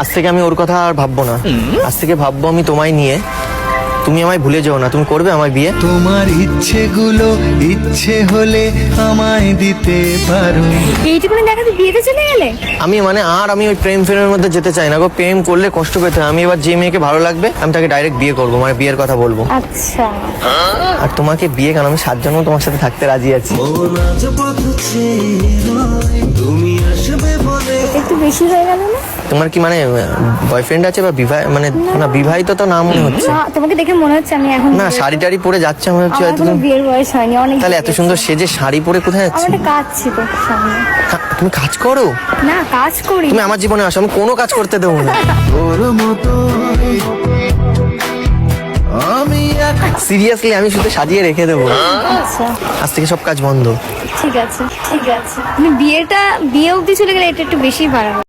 আজ থেকে আমি ওর কথা আর ভাববো না, আজ থেকে ভাববো আমি তোমায় নিয়ে। তুমি আমায় ভুলে যেও না, তুমি করবে আমায় বিয়ে? তোমার ইচ্ছেগুলো ইচ্ছে হলে আমায় দিতে পারো। এইটুকুনি দেখাতে বিয়েতে চলে গেলে? আমি আমি ওই প্রেম ফেমের মধ্যে যেতে চাই না গো। প্রেম করলে কষ্ট পেতে হয়। আমি এবার যে মেয়েকে ভালো লাগবে আমি তাকে ডাইরেক্ট বিয়ে করবো, মানে বিয়ের কথা বলবো। আচ্ছা, আর তোমাকে বিয়ে কেন, আমি 7 জন্ম তোমার সাথে থাকতে রাজি আছি। একটু বেশি হয়ে গেল না? তোমার কি বয়ফ্রেন্ড আছে বা বিবাহিত তো না মনে হচ্ছে। না, তোমাকে দেখে মনে হচ্ছে আমি এখন না, শাড়ি টাড়ি পরে যাচ্ছে মনে হচ্ছে আমার হয়তো কোনো তুমি। বিয়ের বয়স হয়নি, অনেক তাহলে এত সুন্দর সেজে শাড়ি পরে কোথায় যাচ্ছে? আমার একটা কাজ ছিল সামনে। তুমি কাজ করো? না, কাজ করি। তুমি আমার জীবনে আসো, আমি কোনো কাজ করতে দেবো না। সিরিয়াসলি আমি শুধু সাজিয়ে রেখে দেবো। আচ্ছা, আজ থেকে সব কাজ বন্ধ। ঠিক আছে ঠিক আছে। বিয়ে অবধি চলে গেলে এটা একটু বেশি বাড়াবো।